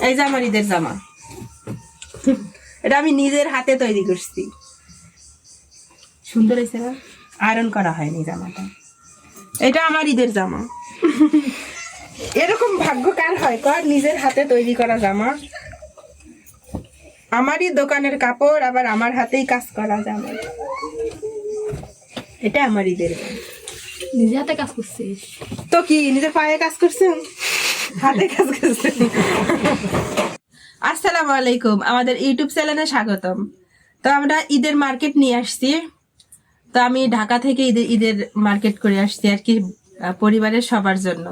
এই যে আমার ঈদের জামা, এটা আমি নিজের হাতে তৈরি করছি। সুন্দর হয়েছে না? আয়রন করা হয়নি জামাটা। এটা আমার ঈদের জামা। এরকম ভাগ্য কার হয় কর, নিজের হাতে তৈরি করা জামা। আমারই দোকানের কাপড়, আবার আমার হাতেই কাজ করা জামা। এটা আমার ঈদের জামা। নিজে হাতে কাজ করছিস তো কি নিজের পায়ে কাজ করছেন, হাতে কাজ করছেন? আসসালামু আলাইকুম, আমাদের ইউটিউব চ্যানেলে স্বাগতম। তো আমরা ঈদের মার্কেট নিয়ে আসছি। তো আমি ঢাকা থেকে ঈদের মার্কেট করে আসছি আর কি, পরিবারের সবার জন্য।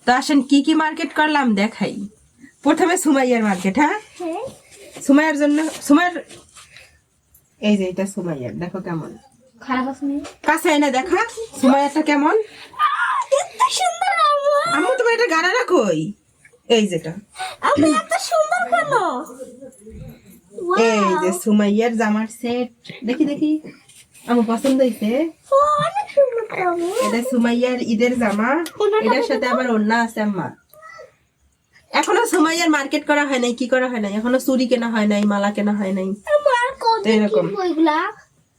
তো আসেন কি কি মার্কেট করলাম দেখাই। প্রথমে সুমাইয়ার মার্কেট। হ্যাঁ, সুমাইয়ার জন্য, সুমাইয়ার এই যে এটা সুমাইয়ার, দেখো কেমন খারাপ আসেনি কাছে এনে দেখা সুমাইয়ারটা কেমন। আম্মু তোমার এটা গাড়া রাখোই, এই যেটা এই যে সুমাইয়ার জামার সেট। দেখি দেখি আমার পছন্দ হয়েছে। এটা সুমাইয়ার ঈদের জামা, এটার সাথে আবার ওড়না আছে। আম্মা এখনো সুমাইয়ার মার্কেট করা হয় নাই, কি করা হয় নাই, এখনো চুড়ি কেনা হয় নাই, মালা কেনা হয় নাই এরকম।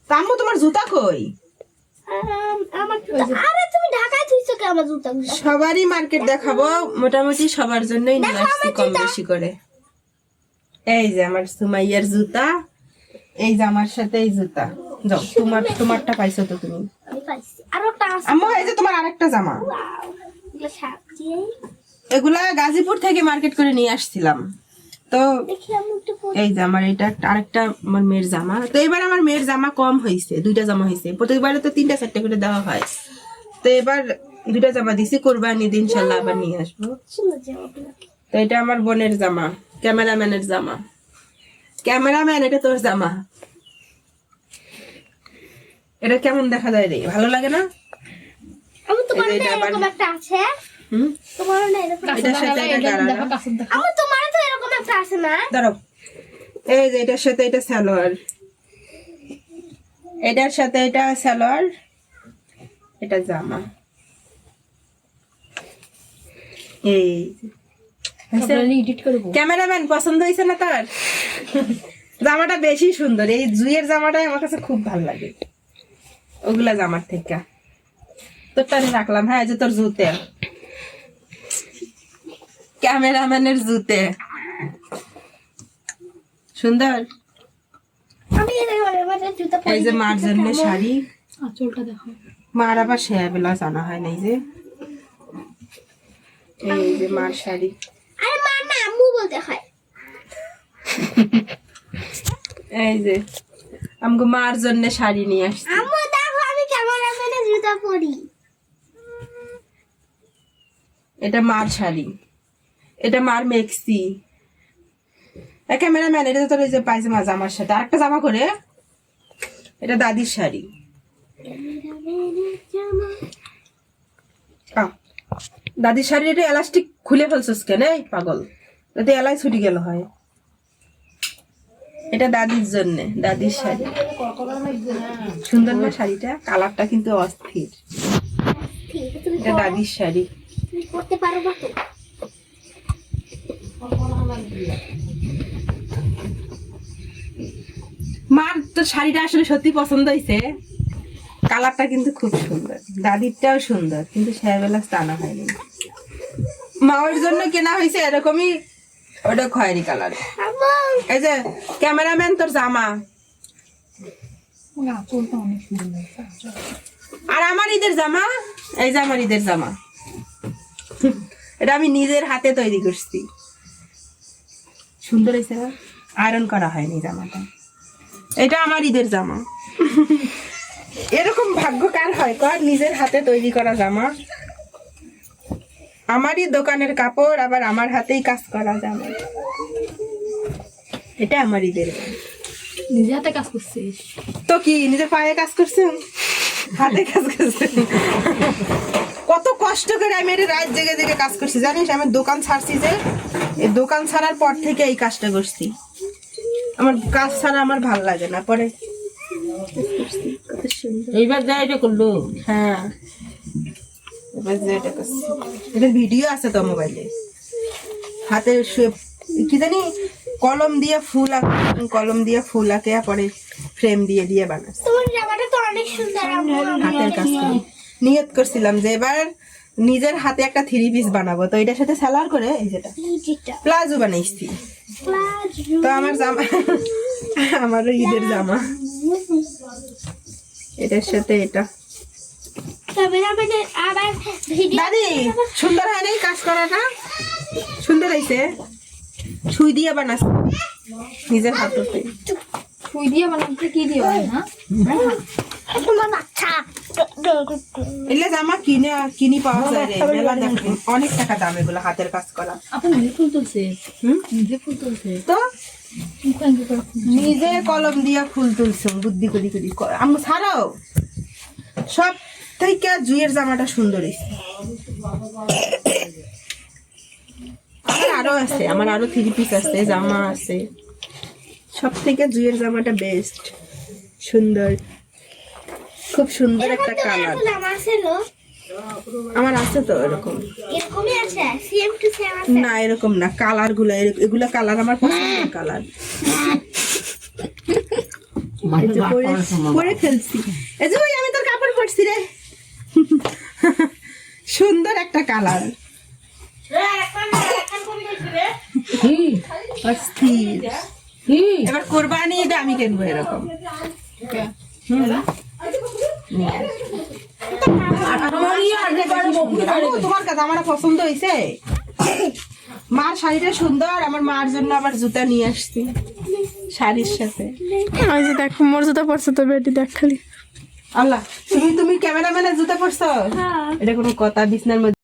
আম্মু তোমার জুতা কই? সবারই মার্কেট দেখাবো, মোটামুটি সবার জন্যই নিয়ে আসছি কম বেশি করে। এই যে আমার সুমাইয়ার জুতা, এই জামার সাথে এই জুতা। যাও, তোমারটা পাইছো তো তুমি? আম্মু এই যে তোমার আরেকটা জামা, এগুলা গাজীপুর থেকে মার্কেট করে নিয়ে আসছিলাম। তো এই যে আমার এটা আরেকটা আমার মেয়ের জামা। তো এবার আমার মেয়ের জামা কম হয়েছে, দুইটা জামা হয়েছে। প্রত্যেকবারে তো 3-4টা করে দেওয়া হয়, তো এবার 2টা জামা দিছি। কোরবানি দিন ইনশাল্লাহ আবার নিয়ে আসবো। তো এটা আমার বোনের জামা, ক্যামেরাম্যানের জামা। ক্যামেরাম্যান, এটা তোর জামা। এটা কেমন দেখা যায় রে, ভালো লাগে না? এই যে এটার সাথে এটা সালোয়ার, এটার সাথে এটা সালোয়ার, এটা জামা। এই ক্যামেরাম্যান পছন্দ হয়েছে না তার? জামাটা বেশি সুন্দর, এই জুয়ের জামাটাই আমার কাছে খুব ভালো লাগে ওগুলা জামার থেকে। তোরটা রাখলাম। হ্যাঁ, যে তোর জুতে, ক্যামেরাম্যানের জুতে সুন্দর। এই যে মার জন্য শাড়ি, আঁচলটা দেখো। মার আবার শেয়া ব্লাউজ আনা হয় নাই যে। এই যে মার শাড়ি, এই যে আমগো মার জন্য শাড়ি নিয়ে আসছি। এটা মার শাড়ি, এটা মার মেক্সি। ক্যামেরাম্যান, এটা তোর এই যে পায়জামা জামার সাথে আরেকটা জামা করে, এটা দাদির শাড়ি। দাদির শাড়ি এটা এলাস্টিক খুলে ফেলছিস কেন এই পাগল, যাতে এলাই ছুটি গেল হয়। এটা দাদির জন্য, দাদির শাড়ি। সুন্দর না শাড়িটা? কালারটা কিন্তু অস্থির। এটা দাদির শাড়ি। মার তো শাড়িটা আসলে সত্যি পছন্দ হয়েছে, কালারটা কিন্তু খুব সুন্দর। দাদিরটাও সুন্দর, কিন্তু শেয়ারবেলা আনা হয়নি। মায়ের জন্য কেনা হয়েছে এরকমই, ওটা খয়েরি কালার। এই যে ক্যামেরাম্যান তোর জামা, আর আমার ঈদের জামা। এই যে আমার ঈদের জামা, এটা আমি নিজের হাতে তৈরি করছি। সুন্দর হয়েছে না? আয়রন করা হয়নি জামাটা। এটা আমার ঈদের জামা। এরকম ভাগ্য কার হয় কর, নিজের হাতে তৈরি করা জামা। আমারই দোকানের কাপড়, আবার আমার হাতেই কাজ করা জামা। এটা আমার ঈদের জামা। নিজে হাতে কাজ করছিস তো কি নিজের পায়ে কাজ করছেন, হাতে কাজ করছেন? কত কষ্ট করে আমি এটা রাত জেগে জেগে কাজ করছি জানিস? আমি দোকান ছাড়ছি, যে এই দোকান ছাড়ার পর থেকে এই কাজটা করছি। আমার কাজ ছাড়া আমার ভাল লাগে না। পরে এইবার যা এটা করলো। হ্যাঁ, এবার যে এটা করছি, এটা ভিডিও আছে তো মোবাইলে। হাতে শুয়ে কি জানি কলম দিয়ে ফুল আঁকে পরে ফ্রেম দিয়ে দিয়ে বানাচ্ছে তোমার জামাটা তো অনেক সুন্দর আম্মু। হাতের কাজ করে নিয়ত করছিলাম যে এবার নিজের হাতে একটা 3 পিস বানাবো, তো এটার সাথে সালোয়ার করে এই যেটা যেটা প্লাজো বানাইছি। প্লাজো। তো আমার জামা আমারও ঈদের জামা, এটার সাথে এটা। তবে আমাদের আবার ভিডিও দাদি সুন্দর হয় নাই কাজ করাটা? সুন্দর হয়েছে, সুই দিয়ে বানাচ্ছে নিজের হাতে। সুই দিয়ে বানাতে কি দিয়ে হয় না? তোমার বাচ্চা এগুলো জামা কিনি পাওয়া যায় রে, মেলা দেখো, অনেক টাকা দাম এগুলো হাতের কাজ করা। আপনি নিজে ফুল তুলছে, হুম? নিজে ফুল তুলছে। তো মুখে আঙ্গুল করে ফুল। নিজে কলম দিয়া ফুল তুলছো বুদ্ধি করি আমি ছাড়াও সব থেকে জুয়ের জামাটা সুন্দর হয়েছে। আমার আরো 3 পিস আছে, জামা আছে, সব থেকে জুয়ের জামাটা বেস্ট, সুন্দর, খুব সুন্দর একটা কালার। জামা ছিল আমার আছে তো এরকম, এরকমই আছে সেম টু সেম আছে। না এরকম না, কালার গুলো এগুলা কালার আমার পছন্দের কালার। পরে ফেলছি, এই যে ওই আমি তোর কাপড় পরছি রে, সুন্দর একটা কালার। অস্থির। এবার কোরবানি ঈদে আমি কিনবো এরকম। তোমার কাছে আমার পছন্দ হয়েছে, মার শাড়িটা সুন্দর, আমার মার জন্য আবার জুতা নিয়ে আসছি শাড়ির সাথে। ওই যে দেখো মোর জুতা পড়ছে তো বেটি দেখ খালি। আল্লাহ, তুমি ক্যামেরাম্যানের জুতা পরছো? এটা কোনো কথা? বিছনার মধ্যে